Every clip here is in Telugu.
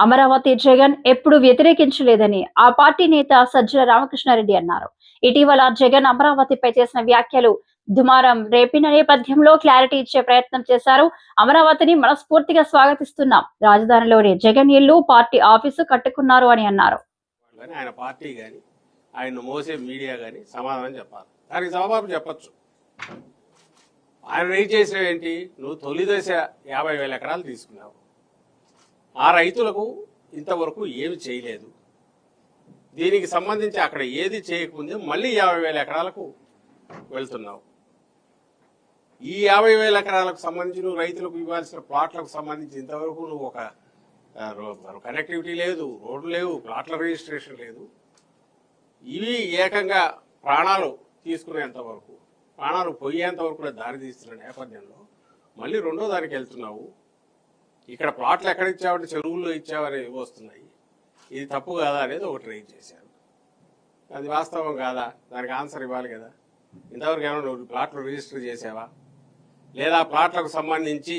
అమరావతి జగన్ ఎప్పుడు వ్యతిరేకించలేదని ఆ పార్టీ నేత సజ్జల రామకృష్ణారెడ్డి అన్నారు. ఇటీవల జగన్ అమరావతిపై చేసిన వ్యాఖ్యలు దుమారం రేపిన నేపథ్యంలో క్లారిటీ ఇచ్చే ప్రయత్నం చేశారు. అమరావతిని మనస్ఫూర్తిగా స్వాగతిస్తున్నాం. రాజధానిలోని జగన్ ఇల్లు, పార్టీ ఆఫీసు కట్టుకున్నారు అని అన్నారు. ఆయన పార్టీ గాని ఆయన మోసే మీడియా గాని సమాధానం చెప్పాలి. దానికి జవాబు చెప్పచ్చు. ఆయన రైట్ చేసిన ఏంటి? నువ్వు తొలి దశ 50,000 ఎకరాలు తీసుకున్నావు. ఆ రైతులకు ఇంతవరకు ఏమి చేయలేదు. దీనికి సంబంధించి అక్కడ ఏది చేయకముందే మళ్ళీ 50,000 ఎకరాలకు వెళ్తున్నావు. ఈ 50,000 ఎకరాలకు సంబంధించి నువ్వు రైతులకు ఇవ్వాల్సిన ప్లాట్లకు సంబంధించి ఇంతవరకు నువ్వు ఒక కనెక్టివిటీ లేదు, రోడ్డు లేవు, ప్లాట్ల రిజిస్ట్రేషన్ లేదు. ఇవి ఏకంగా ప్రాణాలు తీసుకునేంత వరకు, ప్రాణాలు పోయేంత వరకు కూడా దారి తీస్తున్న నేపథ్యంలో మళ్ళీ రెండో దానికి వెళ్తున్నావు. ఇక్కడ ప్లాట్లు ఎక్కడ ఇచ్చావంటే చెరువుల్లో ఇచ్చావని వస్తున్నాయి. ఇది తప్పు కాదా అనేది ఒకటి రైజ్ చేశారు. అది వాస్తవం కాదా? దానికి ఆన్సర్ ఇవ్వాలి కదా. ఇంతవరకు ఏమైనా నువ్వు ప్లాట్లు రిజిస్టర్ చేసావా? లేదా ప్లాట్లకు సంబంధించి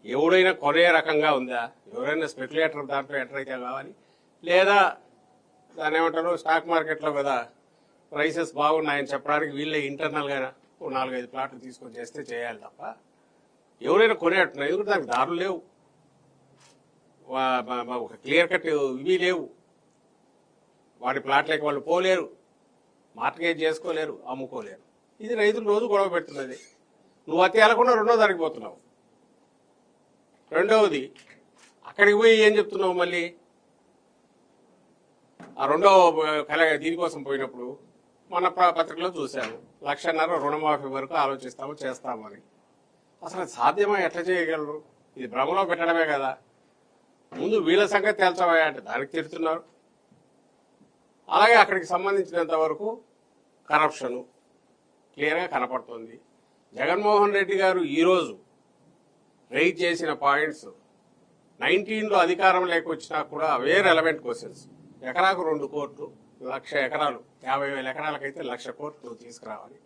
ఎవడైనా కొనే రకంగా ఉందా? ఎవరైనా స్పెక్యులేటర్ దాంట్లో ఎంటర్ అయితే కావాలి, లేదా దాని ఏమంటారు స్టాక్ మార్కెట్లో కదా ప్రైసెస్ బాగున్నాయని చెప్పడానికి వీళ్ళే ఇంటర్నల్గా 4-5 ప్లాట్లు తీసుకొని చేస్తే చేయాలి తప్ప ఎవరైనా కొనేట్టున్నారు. ఎందుకంటే దానికి దారులు లేవు, ఒక క్లియర్ కట్ ఇవి లేవు. వాటి ప్లాట్లకి వాళ్ళు పోలేరు, మార్కెట్ చేసుకోలేరు, అమ్ముకోలేరు. ఇది రైతులు రోజు గొడవ పెడుతున్నది. నువ్వు అతి వెళ్లకుండా రెండో దానికి పోతున్నావు. రెండవది అక్కడికి పోయి ఏం చెప్తున్నావు? మళ్ళీ ఆ రెండో దీనికోసం పోయినప్పుడు మన పత్రికలో చూశాను, 1,50,000 రుణమాఫీ వరకు ఆలోచిస్తాము, చేస్తామని. అసలు సాధ్యమా? ఎట్లా చేయగలరు? ఇది భ్రమలో పెట్టడమే కదా. ముందు వీళ్ళ సంగతి తేల్చవా అంటే దానికి తిడుతున్నారు. అలాగే అక్కడికి సంబంధించినంత వరకు కరప్షను క్లియర్గా కనపడుతుంది. జగన్మోహన్ రెడ్డి గారు ఈరోజు రైజ్ చేసిన పాయింట్స్ 19లో అధికారం లేకొచ్చినా కూడా అవే రెలవెంట్ క్వశ్చన్స్. ఎకరాకు 2 కోట్లు, 1,00,000 ఎకరాలు, 50,000 ఎకరాలకైతే 1,00,000 కోట్లు నువ్వు తీసుకురావాలి.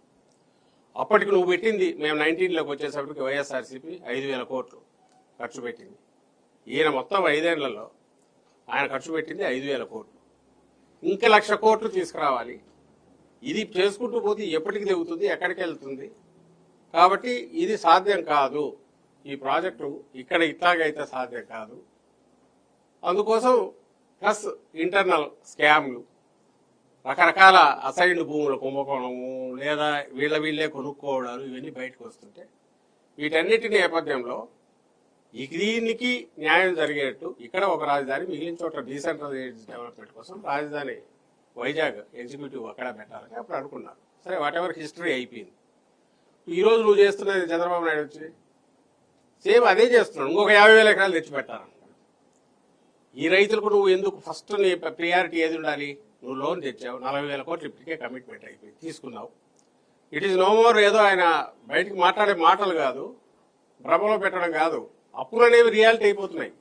అప్పటికి నువ్వు పెట్టింది, మేము 19లోకి వచ్చేసరికి వైఎస్ఆర్సీపీ 5,000 కోట్లు ఖర్చు పెట్టింది. ఈయన మొత్తం 5 ఏళ్లలో ఆయన ఖర్చు పెట్టింది 5,000 కోట్లు. ఇంకా 1,00,000 కోట్లు తీసుకురావాలి. ఇది చేసుకుంటూ పోతే ఎప్పటికి తెగుతుంది, ఎక్కడికి వెళ్తుంది? కాబట్టి ఇది సాధ్యం కాదు. ఈ ప్రాజెక్టు ఇక్కడ ఇట్లాగైతే సాధ్యం కాదు. అందుకోసం ప్లస్ ఇంటర్నల్ స్కామ్లు, రకరకాల అసైన్డ్ భూముల కుంభకోణము, లేదా వీళ్ళే కొనుక్కోవడాలు, ఇవన్నీ బయటకు వస్తుంటే వీటన్నిటి నేపథ్యంలో దీనికి న్యాయం జరిగేట్టు ఇక్కడ ఒక రాజధాని, మిగిలిన చోట్ల డీసెంట్రలైజ్డ్ డెవలప్మెంట్ కోసం రాజధాని వైజాగ్ ఎగ్జిక్యూటివ్ అక్కడ పెట్టాలని అప్పుడు అనుకున్నారు. సరే, వాట్ ఎవర్ హిస్టరీ అయిపోయింది. ఈరోజు నువ్వు చేస్తున్నది చంద్రబాబు నాయుడు వచ్చి సేమ్ అదే చేస్తున్నాడు. ఇంకొక 50,000 ఎకరాలు తెచ్చిపెట్టాలంటాడు. ఈ రైతులకు నువ్వు ఎందుకు ఫస్ట్ నీ ప్రియారిటీ ఏది ఉండాలి? నువ్వు లోన్ తెచ్చావు, 40,000 కోట్లు ఇప్పటికే కమిట్మెంట్ అయిపోయింది, తీసుకున్నావు. ఇట్ ఈస్ నో మోర్ ఏదో ఆయన బయటికి మాట్లాడే మాటలు కాదు, భ్రమలో పెట్టడం కాదు, అప్పులు అనేవి రియాలిటీ అయిపోతున్నాయి.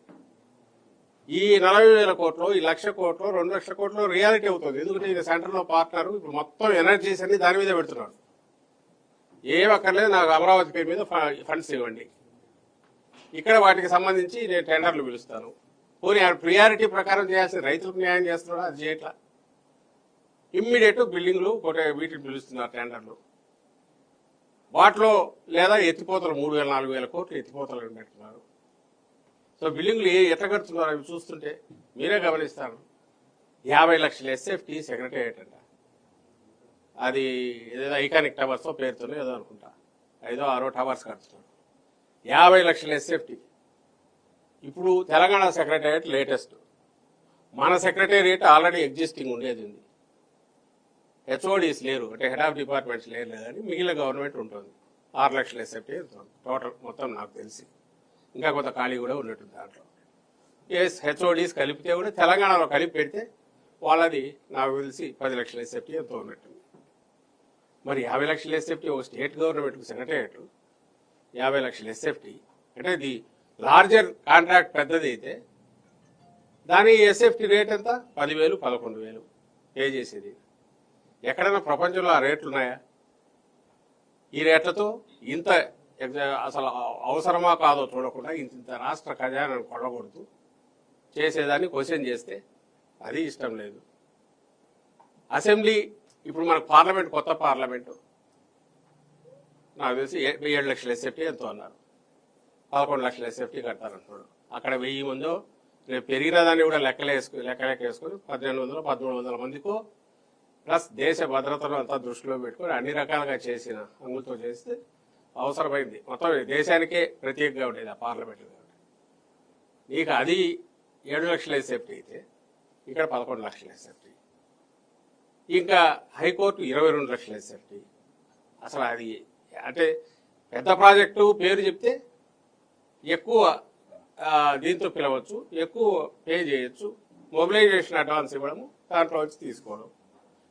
ఈ 40,000 కోట్లు, ఈ 1,00,000 కోట్లు, 2,00,000 కోట్లు రియాలిటీ అవుతుంది. ఎందుకంటే ఇది సెంటర్లో పార్ట్నర్, ఇప్పుడు మొత్తం ఎనర్జీస్ అన్ని దాని మీద పెడుతున్నాడు. ఏం అక్కర్లేదు, నాకు అమరావతి పేరు మీద ఫండ్స్ ఇవ్వండి, ఇక్కడ వాటికి సంబంధించి నేను టెండర్లు పిలుస్తాను. పోనీ ప్రియారిటీ ప్రకారం చేయాల్సిన రైతులకు న్యాయం చేస్తున్నాడు, అది చేయట్లా. ఇమ్మీడియట్ బిల్డింగ్లు వీటిని పిలుస్తున్నారు టెండర్లు. వాటిలో లేదా ఎత్తిపోతలు 3,000-4,000 కోట్లు ఎత్తిపోతలు పెడుతున్నారు. సో బిల్డింగ్లు ఎట్లా కడుతున్నారు అవి చూస్తుంటే మీరే గమనిస్తారు. 50 లక్షల ఎస్ఎఫ్టీ సెక్రటేరియట్ అంట, అది ఏదో ఐకానిక్ టవర్స్ పేరుతోనే ఏదో అనుకుంటా, 5-6 టవర్స్ కడుతున్నారు. 50 లక్షల ఎస్ఎఫ్టీ. ఇప్పుడు తెలంగాణ సెక్రటేరియట్ లేటెస్ట్, మన సెక్రటేరియట్ ఆల్రెడీ ఎగ్జిస్టింగ్ ఉండేది ఉంది. హెచ్ఓడీస్ లేరు, అంటే హెడ్ ఆఫ్ డిపార్ట్మెంట్స్ లేరు, కానీ మిగిలిన గవర్నమెంట్ ఉంటుంది. 6 లక్షల ఎస్ఎఫ్టీ టోటల్ మొత్తం నాకు తెలిసి. ఇంకా కొంత ఖాళీ కూడా ఉన్నట్టుంది దాంట్లో. హెచ్ఓడీస్ కలిపితే కూడా తెలంగాణలో కలిపి పెడితే వాళ్ళది నాకు తెలిసి 10 లక్షల ఎస్ఎఫ్టీ ఎంతో ఉన్నట్టుంది. మరి 50 లక్షల ఎస్ఎఫ్టీ ఒక స్టేట్ గవర్నమెంట్కి సెక్రటేరియట్ 50 లక్షల ఎస్ఎఫ్టీ అంటే ఇది లార్జర్ కాంట్రాక్ట్ పెద్దది అయితే దాని ఎస్ఎఫ్టీ రేట్ ఎంత? 10,000-11,000 పే చేసేది. ఎక్కడైనా ప్రపంచంలో ఆ రేట్లు ఉన్నాయా? ఈ రేట్లతో ఇంత అసలు అవసరమా కాదో చూడకుండా ఇంత రాష్ట్ర ఖజానాను కొల్లగొడుతూ చేసేదాన్ని క్వశ్చన్ చేస్తే అది ఇష్టం లేదు. అసెంబ్లీ ఇప్పుడు మనకు పార్లమెంట్, కొత్త పార్లమెంటు నాకు తెలిసి 7 లక్షల ఎస్ఎఫ్టీ ఎంతో అన్నారు, 11 లక్షల ఎస్ఎఫ్టీ కడతారంటున్నాడు. అక్కడ 1000 మందో రేపు పెరిగిన దాన్ని కూడా లెక్కలేసుకుని 1800 1300 మందికో ప్లస్ దేశ భద్రతను అంతా దృష్టిలో పెట్టుకొని అన్ని రకాలుగా చేసిన అంగులతో చేస్తే అవసరమైంది. మొత్తం దేశానికే ప్రత్యేకంగా ఉండేది ఆ పార్లమెంట్. నీకు అది 7 లక్షల ఎస్ఎఫ్టీ అయితే ఇక్కడ 11 లక్షల ఎస్ఎఫ్టీ, ఇంకా హైకోర్టు 22 లక్షల ఎస్ఎఫ్టీ. అసలు అది అంటే పెద్ద ప్రాజెక్టు పేరు చెప్తే ఎక్కువ దీంతో పిలవచ్చు, ఎక్కువ పే చేయొచ్చు, మొబిలైజేషన్ అడ్వాన్స్ ఇవ్వడము, దాంట్లో వచ్చి తీసుకోవడం.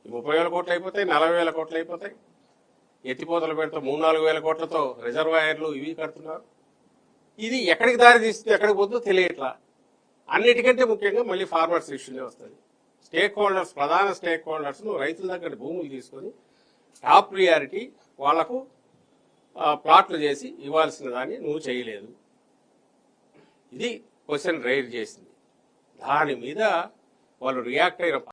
30,000 కోట్లు అయిపోతాయి, 40,000 కోట్లు అయిపోతాయి. ఎత్తిపోతలు పెడితే 3-4 వేల కోట్లతో రిజర్వాయర్లు ఇవి కడుతున్నారు. ఇది ఎక్కడికి దారి తీస్తుంది, ఎక్కడికి పోతుందో తెలియట్లా. అన్నిటికంటే ముఖ్యంగా మళ్ళీ ఫార్మర్స్ ఇష్యూనే వస్తుంది. స్టేక్ హోల్డర్స్, ప్రధాన స్టేక్ హోల్డర్స్ రైతుల దగ్గర భూములు తీసుకొని టాప్ ప్రియారిటీ వాళ్లకు ప్లాట్లు చేసి ఇవ్వాల్సిన దాన్ని నువ్వు చేయలేదు. ఇది క్వశ్చన్ రైజ్ చేసింది. దాని మీద వాళ్ళు రియాక్ట్ అయిన